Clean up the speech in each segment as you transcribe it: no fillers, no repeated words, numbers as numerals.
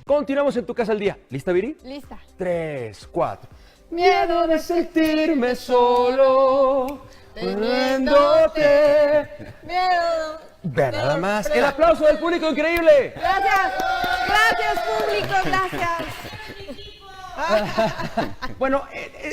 Continuamos en Tu Casa al Día. ¿Lista, Viri? Lista. 3, 4. Miedo de sentirme solo, teniéndote. Miedo. Ve nada más. El aplauso del público increíble. Gracias. Gracias, público. Gracias. Bueno,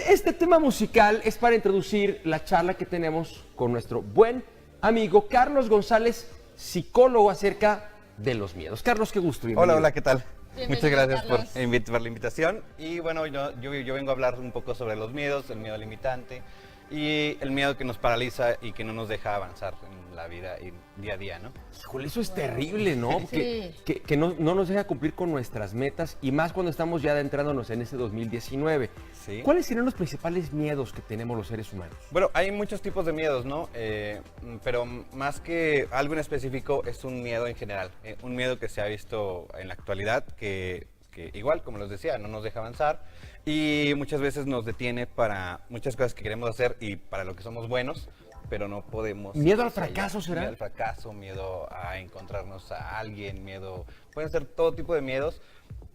este tema musical es para introducir la charla que tenemos con nuestro buen amigo Carlos González, psicólogo acerca de los miedos. Carlos, qué gusto. Hola, hola, ¿qué tal? Bienvenido, Muchas gracias Carlos. por la invitación. Y bueno, yo vengo a hablar un poco sobre los miedos, el miedo limitante y el miedo que nos paraliza y que no nos deja avanzar en la vida y día a día, ¿no? Híjole, eso es terrible, ¿no? Sí. Que no nos deja cumplir con nuestras metas y más cuando estamos ya adentrándonos en ese 2019. Sí. ¿Cuáles serían los principales miedos que tenemos los seres humanos? Bueno, hay muchos tipos de miedos, ¿no? Pero más que algo en específico es un miedo en general. Un miedo que se ha visto en la actualidad que igual, como les decía, no nos deja avanzar y muchas veces nos detiene para muchas cosas que queremos hacer y para lo que somos buenos, pero no podemos. ¿Miedo al hacia allá. fracaso será? Miedo al fracaso, miedo a encontrarnos a alguien, pueden ser todo tipo de miedos,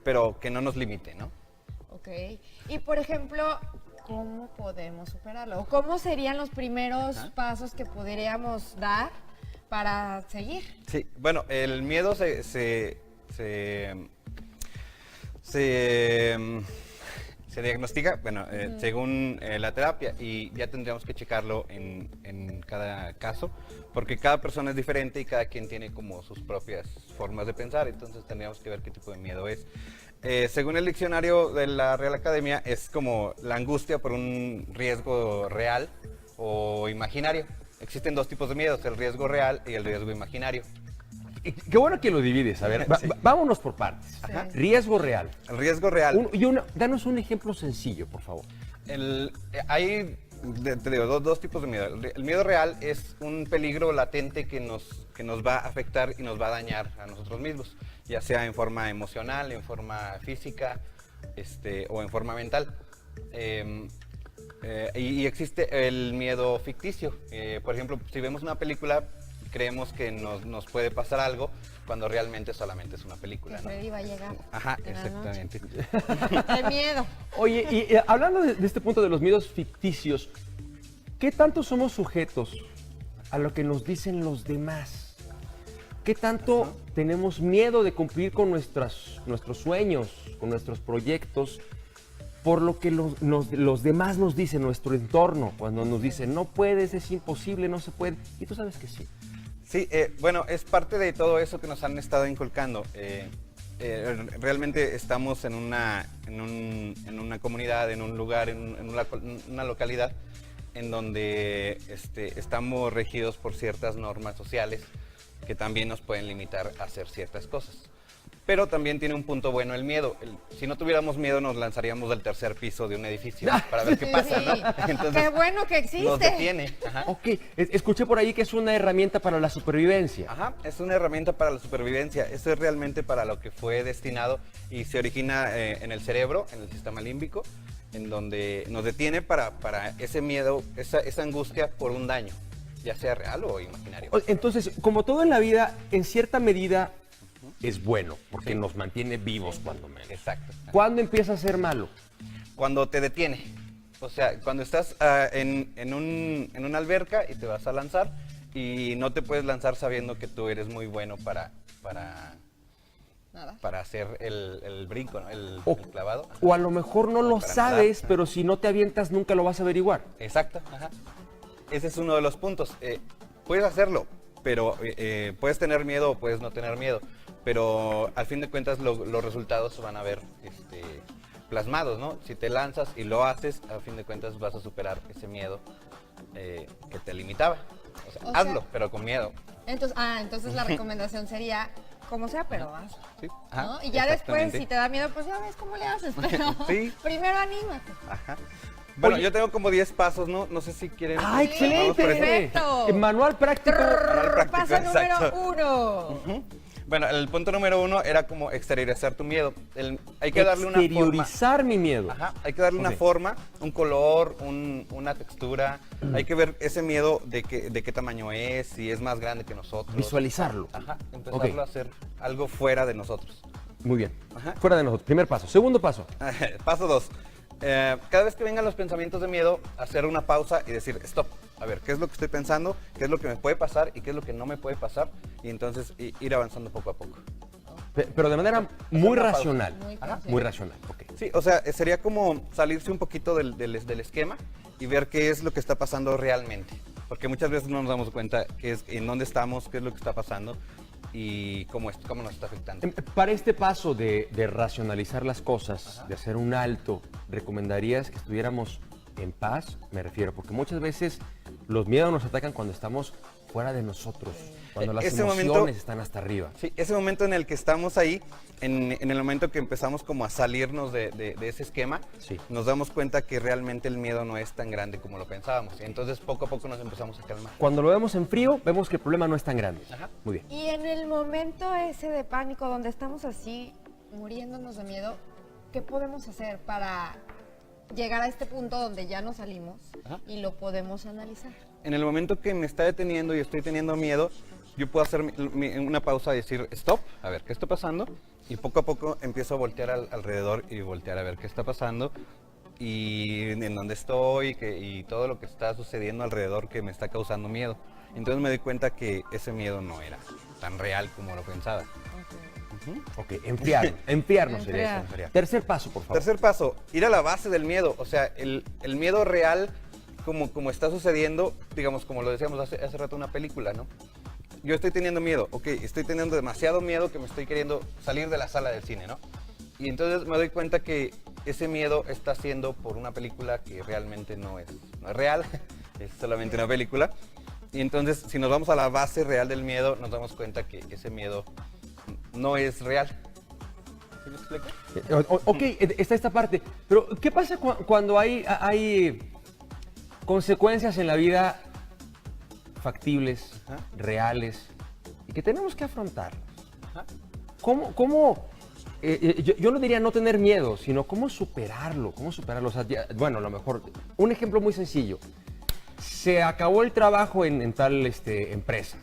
pero que no nos limite, ¿no? Ok. Y por ejemplo, ¿cómo podemos superarlo? ¿Cómo serían los primeros pasos que podríamos dar para seguir? Sí, bueno, el miedo se diagnostica, bueno, según la terapia y ya tendríamos que checarlo en cada caso, porque cada persona es diferente y cada quien tiene como sus propias formas de pensar, entonces tendríamos que ver qué tipo de miedo es. Según el diccionario de la Real Academia, es como la angustia por un riesgo real o imaginario. Existen dos tipos de miedos, el riesgo real y el riesgo imaginario. Qué bueno que lo divides. A ver, Sí. vámonos por partes. Ajá. Riesgo real. El riesgo real. Danos un ejemplo sencillo, por favor. Hay, te digo, dos tipos de miedo. El miedo real es un peligro latente que nos va a afectar y nos va a dañar a nosotros mismos, ya sea en forma emocional, en forma física, o en forma mental. Y existe el miedo ficticio. Por ejemplo, si vemos una película, creemos que nos puede pasar algo cuando realmente solamente es una película, Que ¿no? Freddy va a llegar. Ajá, en la exactamente. De miedo. Oye, y hablando de este punto de los miedos ficticios, ¿qué tanto somos sujetos a lo que nos dicen los demás? ¿Qué tanto tenemos miedo de cumplir con nuestros sueños, con nuestros proyectos, por lo que los demás nos dicen, nuestro entorno, cuando nos dicen, no puedes, es imposible, no se puede, y tú sabes que sí? Sí, bueno, es parte de todo eso que nos han estado inculcando. Realmente estamos en una comunidad, en un lugar, en una localidad en donde estamos regidos por ciertas normas sociales que también nos pueden limitar a hacer ciertas cosas. Pero también tiene un punto bueno el miedo. Si no tuviéramos miedo, nos lanzaríamos del tercer piso de un edificio para ver qué pasa, ¿no? Entonces, Qué bueno que existe. nos detiene. Ajá. Ok, escuché por ahí que es una herramienta para la supervivencia. Ajá, es una herramienta para la supervivencia. Eso es realmente para lo que fue destinado y se origina en el cerebro, en el sistema límbico, en donde nos detiene para ese miedo, esa angustia por un daño, ya sea real o imaginario. Entonces, como todo en la vida, en cierta medida es bueno, porque nos mantiene vivos cuando menos. Exacto. ¿Cuándo empieza a ser malo? Cuando te detiene. O sea, cuando estás en una alberca y te vas a lanzar y no te puedes lanzar sabiendo que tú eres muy bueno para hacer el brinco, ¿no? el clavado. Ajá. O a lo mejor no lo Para sabes, nadar. pero si no te avientas nunca lo vas a averiguar. Exacto. Ajá. Ese es uno de los puntos. Puedes hacerlo, pero puedes tener miedo o puedes no tener miedo. Pero al fin de cuentas los resultados se van a ver plasmados, ¿no? Si te lanzas y lo haces, al fin de cuentas vas a superar ese miedo que te limitaba. O sea, hazlo, pero con miedo. Entonces la recomendación sería, como sea, pero hazlo. Sí. ¿No? Ajá, Y ya después, exactamente. si te da miedo, pues ya ves cómo le haces, pero Sí. primero anímate. Ajá. Bueno, Oye. yo tengo como 10 pasos, ¿no? No sé si quieren... ¡Ah, Sí, excelente! perfecto. Manual práctico. práctico, Paso exacto. número 1. Bueno, el punto número 1 era como exteriorizar tu miedo. Hay que darle una forma. Exteriorizar mi miedo. Ajá, hay que darle una Ok. forma, un color, una textura. Hay que ver ese miedo de qué tamaño es, si es más grande que nosotros. Visualizarlo. Ajá, empezarlo Ok. a hacer algo fuera de nosotros. Muy bien. Ajá. Fuera de nosotros. Primer paso. Segundo paso. Paso 2. Cada vez que vengan los pensamientos de miedo, hacer una pausa y decir, stop. A ver, ¿qué es lo que estoy pensando? ¿Qué es lo que me puede pasar? ¿Y qué es lo que no me puede pasar? Y entonces ir avanzando poco a poco. Pero de manera muy una pausa. racional. Muy Ajá. consciente. Muy racional. Ok. Sí, o sea, sería como salirse un poquito del esquema y ver qué es lo que está pasando realmente. Porque muchas veces no nos damos cuenta en dónde estamos, qué es lo que está pasando y cómo nos está afectando. Para este paso de racionalizar las cosas, de hacer un alto, ¿recomendarías que estuviéramos en paz? Me refiero, porque muchas veces los miedos nos atacan cuando estamos fuera de nosotros, cuando las Ese emociones momento- están hasta arriba. Sí, ese momento en el que estamos ahí, en el momento que empezamos como a salirnos de ese esquema, Sí. nos damos cuenta que realmente el miedo no es tan grande como lo pensábamos. Y entonces poco a poco nos empezamos a calmar. Cuando lo vemos en frío, vemos que el problema no es tan grande. Ajá. Muy bien. Y en el momento ese de pánico, donde estamos así, muriéndonos de miedo, ¿qué podemos hacer para llegar a este punto donde ya nos salimos Ajá. y lo podemos analizar? En el momento que me está deteniendo y estoy teniendo miedo, yo puedo hacer una pausa y decir, stop, a ver, ¿qué está pasando? Y poco a poco empiezo a voltear alrededor y voltear a ver qué está pasando y en dónde estoy y todo lo que está sucediendo alrededor que me está causando miedo. Entonces me doy cuenta que ese miedo no era tan real como lo pensaba. Ok, enfriarnos sería eso. Enfriar. Tercer paso, por favor. Tercer paso, ir a la base del miedo. O sea, el miedo real, como está sucediendo, digamos, como lo decíamos hace rato una película, ¿no? Yo estoy teniendo miedo, ok, estoy teniendo demasiado miedo que me estoy queriendo salir de la sala del cine, ¿no? Y entonces me doy cuenta que ese miedo está siendo por una película que realmente no es real, es solamente una película. Y entonces, si nos vamos a la base real del miedo, nos damos cuenta que ese miedo no es real. ¿Sí me explico? Ok, está esta parte. Pero, ¿qué pasa cuando hay consecuencias en la vida factibles, Ajá. reales, y que tenemos que afrontar? Ajá. Yo no diría no tener miedo, sino cómo superarlo, cómo superarlo. O sea, bueno, a lo mejor, un ejemplo muy sencillo. Se acabó el trabajo en tal empresa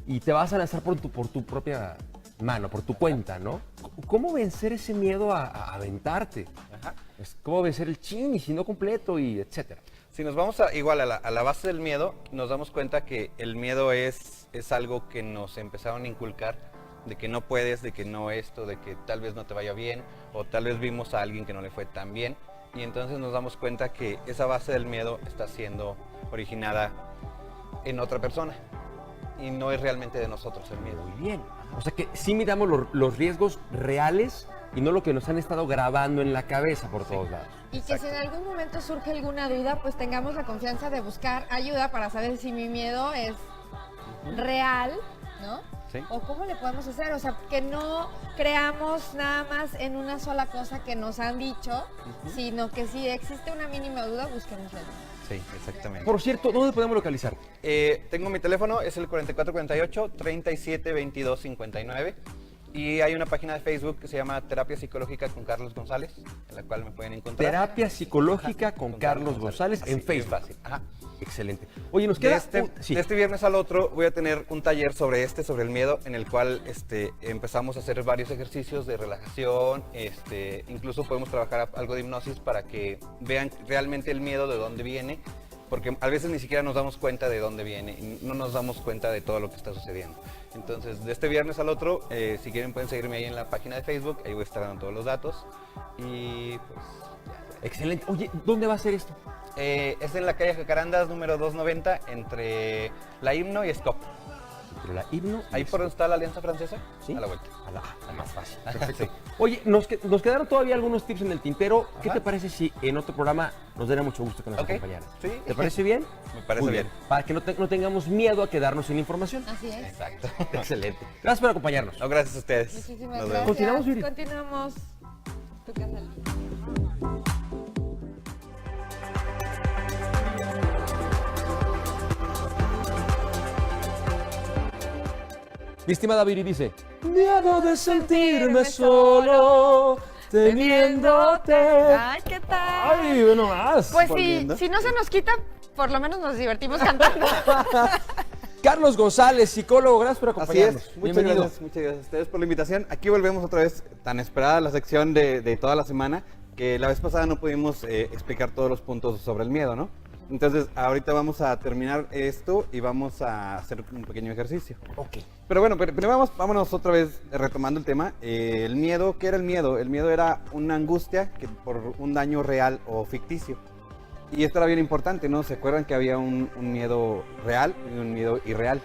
y te vas a lanzar por tu propia mano, por tu cuenta, ¿no? ¿Cómo vencer ese miedo a aventarte? Ajá. ¿Cómo vencer el chin y si no completo y etcétera? Si nos vamos igual a la base del miedo, nos damos cuenta que el miedo es algo que nos empezaron a inculcar, de que no puedes, de que no esto, de que tal vez no te vaya bien, o tal vez vimos a alguien que no le fue tan bien, y entonces nos damos cuenta que esa base del miedo está siendo originada en otra persona, y no es realmente de nosotros el miedo. Muy bien. O sea que sí miramos los riesgos reales y no lo que nos han estado grabando en la cabeza por todos lados. Y que si en algún momento surge alguna duda, pues tengamos la confianza de buscar ayuda para saber si mi miedo es real, ¿no? Sí. O cómo le podemos hacer, o sea, que no creamos nada más en una sola cosa que nos han dicho, sino que si existe una mínima duda, busquemos la ayuda. Sí, exactamente. Por cierto, ¿dónde podemos localizar? Tengo mi teléfono, es el 4448-372259. Y hay una página de Facebook que se llama Terapia Psicológica con Carlos González, en la cual me pueden encontrar. Terapia Psicológica Ajá, con Carlos González en Así, Facebook. bien fácil. Ajá. Excelente. Oye, nos De queda... de este viernes al otro voy a tener un taller sobre el miedo, en el cual empezamos a hacer varios ejercicios de relajación, incluso podemos trabajar algo de hipnosis para que vean realmente el miedo de dónde viene, porque a veces ni siquiera nos damos cuenta de dónde viene y no nos damos cuenta de todo lo que está sucediendo. Entonces, de este viernes al otro, si quieren pueden seguirme ahí en la página de Facebook, ahí voy a estar dando todos los datos y pues ya. Excelente. Oye, ¿dónde va a ser esto? Es en la calle Jacarandas número 290 entre La Himno y Scop. Entre la himno y Ahí por donde está la Alianza Francesa, ¿Sí? a la vuelta. A la más fácil. Ajá, Perfecto. sí. Oye, nos quedaron todavía algunos tips en el tintero. ¿Qué Ajá. te parece si en otro programa nos daría mucho gusto que nos Ok, acompañaran? sí. ¿Te parece bien? Me parece Muy bien. Para que no tengamos miedo a quedarnos sin información. Así es. Exacto. Excelente. Gracias por acompañarnos. No, gracias a ustedes. Muchísimas Nos gracias. vemos. Continuamos, Viri. Continuamos. Tu canal. Mi estimada Viri dice, Miedo de sentirme solo, teniéndote. Ay, ¿qué tal? Ay, bueno más. Pues volviendo. si no se nos quita, por lo menos nos divertimos cantando. Carlos González, psicólogo, gracias por Así acompañarnos. es, Bienvenido. muchas gracias a ustedes por la invitación. Aquí volvemos otra vez, tan esperada la sección de toda la semana, que la vez pasada no pudimos explicar todos los puntos sobre el miedo, ¿no? Entonces, ahorita vamos a terminar esto y vamos a hacer un pequeño ejercicio. Ok. Pero bueno, pero vámonos otra vez retomando el tema. El miedo, ¿qué era el miedo? El miedo era una angustia que por un daño real o ficticio. Y esto era bien importante, ¿no? ¿Se acuerdan que había un miedo real y un miedo irreal?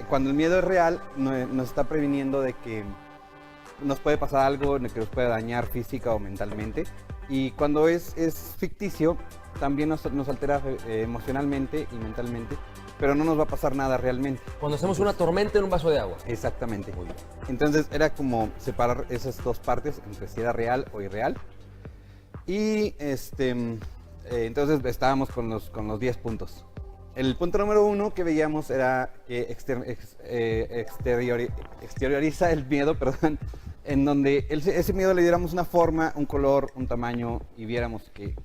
Cuando el miedo es real, nos está previniendo de que nos puede pasar algo que nos puede dañar física o mentalmente. Y cuando es ficticio, también nos altera emocionalmente y mentalmente, pero no nos va a pasar nada realmente. Cuando hacemos una tormenta en un vaso de agua. Exactamente. Entonces era como separar esas dos partes entre si era real o irreal. Y entonces estábamos con los 10 puntos. El punto número 1 que veíamos era que exterioriza el miedo, perdón, en donde ese miedo le diéramos una forma, un color, un tamaño y viéramos qué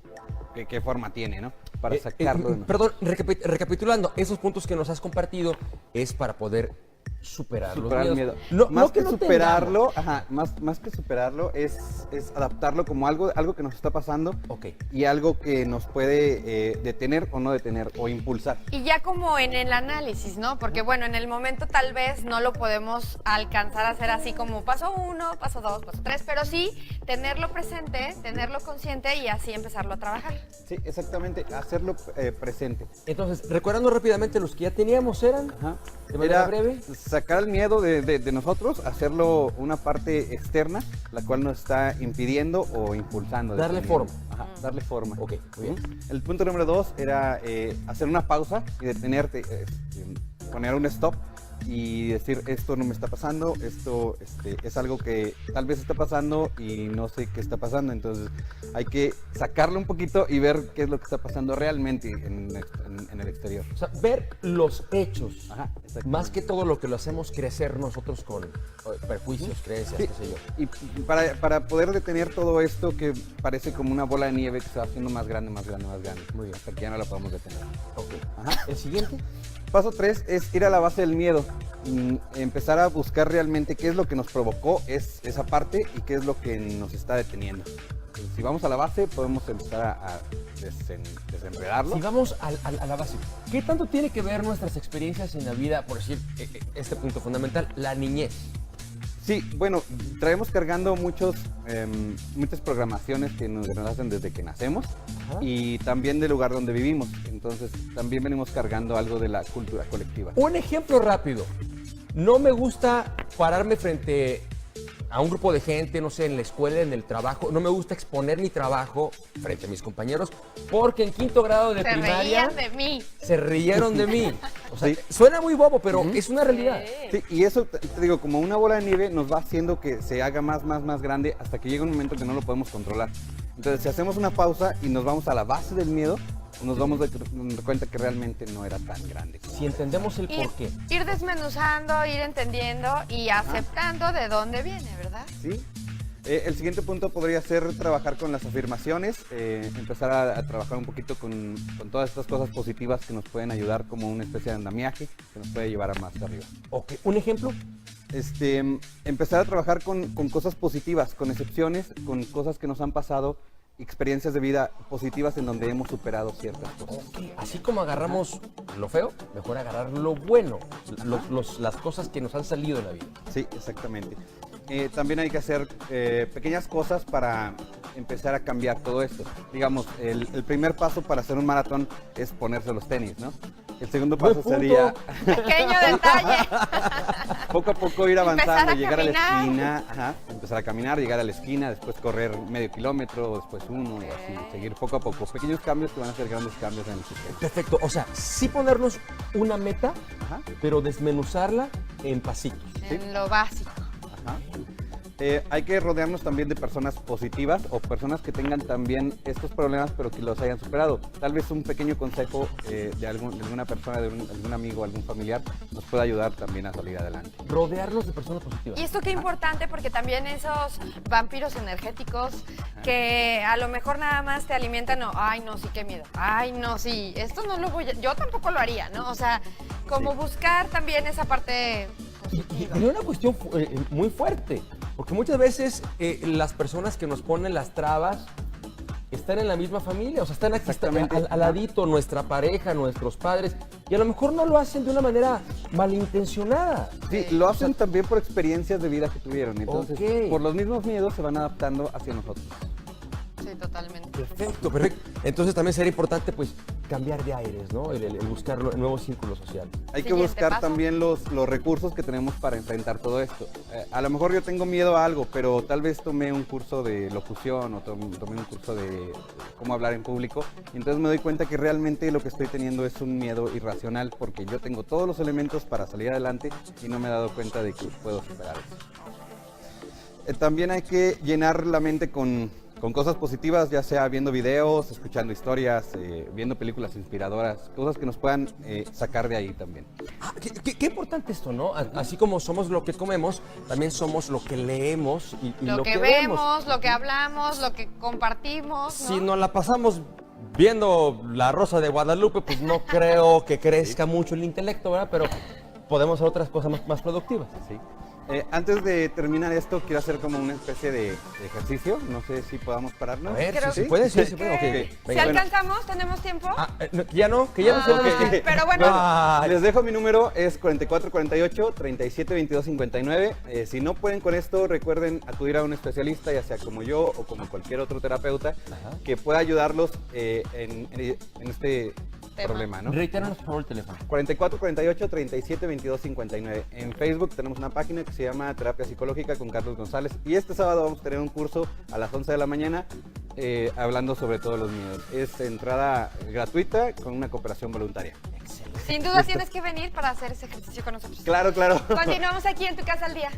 forma tiene, ¿no? Para sacarlo. Perdón, recapitulando, esos puntos que nos has compartido es para poder superar los el miedos. miedo. Más que no superarlo, tengamos. más que superarlo es adaptarlo como algo que nos está pasando Ok. y algo que nos puede detener o no detener o impulsar. Y ya como en el análisis, ¿no? Porque bueno, en el momento tal vez no lo podemos alcanzar a hacer así como paso 1, paso 2, paso 3, pero sí tenerlo presente, tenerlo consciente y así empezarlo a trabajar. Sí, exactamente, hacerlo presente. Entonces, recordando rápidamente los que ya teníamos eran, Ajá. de manera Era breve. sacar el miedo de nosotros, hacerlo una parte externa, la cual nos está impidiendo o impulsando. Darle dependiendo. forma. Ajá, darle forma. Ok, muy bien. El punto número 2 era hacer una pausa y detenerte, poner un stop y decir, esto no me está pasando, esto es algo que tal vez está pasando y no sé qué está pasando, entonces hay que sacarlo un poquito y ver qué es lo que está pasando realmente en el exterior. O sea, ver los hechos, Ajá, exactamente. más que todo lo que lo hacemos crecer nosotros con perjuicios, creencias, Sí, qué sé yo. y para poder detener todo esto que parece como una bola de nieve que se va haciendo más grande, más grande, más grande, Muy bien. hasta que ya no la podemos detener. Ok. Ajá. El siguiente. Paso 3 es ir a la base del miedo, empezar a buscar realmente qué es lo que nos provocó esa parte y qué es lo que nos está deteniendo. Entonces, si vamos a la base, podemos empezar a desenredarlo. Si vamos a la base, ¿qué tanto tiene que ver nuestras experiencias en la vida, por decir este punto fundamental, la niñez? Sí, bueno, traemos cargando muchas programaciones que nos hacen desde que nacemos. Ajá. Y también del lugar donde vivimos. Entonces, también venimos cargando algo de la cultura colectiva. Un ejemplo rápido. No me gusta pararme frente a un grupo de gente, no sé, en la escuela, en el trabajo. No me gusta exponer mi trabajo frente a mis compañeros porque en quinto grado de Se primaria reían de mí. se rieron de mí. O sea, Sí. suena muy bobo, pero es una realidad. Sí, y eso, te digo, como una bola de nieve nos va haciendo que se haga más grande hasta que llega un momento que no lo podemos controlar. Entonces, si hacemos una pausa y nos vamos a la base del miedo, nos damos cuenta que realmente no era tan grande. Si entendemos el por qué. Ir desmenuzando, ir entendiendo y aceptando de dónde viene, ¿verdad? ¿Sí? El siguiente punto podría ser trabajar con las afirmaciones, empezar a trabajar un poquito con todas estas cosas positivas que nos pueden ayudar como una especie de andamiaje que nos puede llevar a más arriba. Ok, un ejemplo. Empezar a trabajar con cosas positivas, con excepciones, con cosas que nos han pasado, experiencias de vida positivas en donde hemos superado ciertas cosas. Ok, así como agarramos lo feo, mejor agarrar lo bueno, las cosas que nos han salido en la vida. Sí, exactamente. También hay que hacer pequeñas cosas para empezar a cambiar todo esto. Digamos, el primer paso para hacer un maratón es ponerse los tenis, ¿no? El segundo paso Buen punto. sería Pequeño detalle. poco a poco ir avanzando, Empezar a llegar a la caminar. esquina, ajá, empezar a caminar, llegar a la esquina, después correr medio kilómetro, después uno y así, seguir poco a poco. Pequeños cambios que van a hacer grandes cambios en el sistema. Perfecto, o sea, sí ponernos una meta, Ajá, pero desmenuzarla en pasitos. En lo básico. ajá. Hay que rodearnos también de personas positivas o personas que tengan también estos problemas pero que los hayan superado. Tal vez un pequeño consejo de alguna persona, de algún amigo, algún familiar, nos puede ayudar también a salir adelante. Rodearnos de personas positivas. Y esto qué importante porque también esos vampiros energéticos que a lo mejor nada más te alimentan, no, ay no, sí, qué miedo, ay no, sí, esto no lo voy a, yo tampoco lo haría, ¿no? O sea, como buscar también esa parte positiva. Y una cuestión muy fuerte, porque muchas veces las personas que nos ponen las trabas están en la misma familia, o sea, están aquí Exactamente. al ladito, nuestra pareja, nuestros padres, y a lo mejor no lo hacen de una manera malintencionada. Sí, lo hacen también por experiencias de vida que tuvieron. Entonces, Ok. por los mismos miedos se van adaptando hacia nosotros. Sí, totalmente. Perfecto, perfecto. Entonces también sería importante, pues, cambiar de aires, ¿no? El buscar nuevos círculos sociales. Hay que Siguiente buscar paso. también los recursos que tenemos para enfrentar todo esto. A lo mejor yo tengo miedo a algo, pero tal vez tomé un curso de locución o tomé un curso de cómo hablar en público. Y entonces me doy cuenta que realmente lo que estoy teniendo es un miedo irracional porque yo tengo todos los elementos para salir adelante y no me he dado cuenta de que puedo superar eso. También hay que llenar la mente con cosas positivas, ya sea viendo videos, escuchando historias, viendo películas inspiradoras, cosas que nos puedan sacar de ahí también. Ah, qué importante esto, ¿no? Así como somos lo que comemos, también somos lo que leemos y Lo que vemos, lo que hablamos, lo que compartimos, ¿no? Si nos la pasamos viendo La Rosa de Guadalupe, pues no creo que crezca mucho el intelecto, ¿verdad? Pero podemos hacer otras cosas más productivas. Sí. Antes de terminar esto, quiero hacer como una especie de ejercicio. No sé si podamos pararnos. A ver, Creo si se puede, sí, se que- puede. Ok, Si venga, bueno. alcanzamos, ¿tenemos tiempo? Ah, que ya no Ah, tenemos ok. tiempo. Pero bueno. Ay, Les dejo mi número, es 4448 372259. Si no pueden con esto, recuerden acudir a un especialista, ya sea como yo o como cualquier otro terapeuta, que pueda ayudarlos en este problema, ¿no? Reitéranos por favor el teléfono. 4448 372259. En Facebook tenemos una página que se llama Terapia Psicológica con Carlos González. Y este sábado vamos a tener un curso a las 11 de la mañana hablando sobre todos los miedos. Es entrada gratuita con una cooperación voluntaria. Sin duda tienes que venir para hacer ese ejercicio con nosotros. Claro, claro. Continuamos aquí en Tu Casa al Día.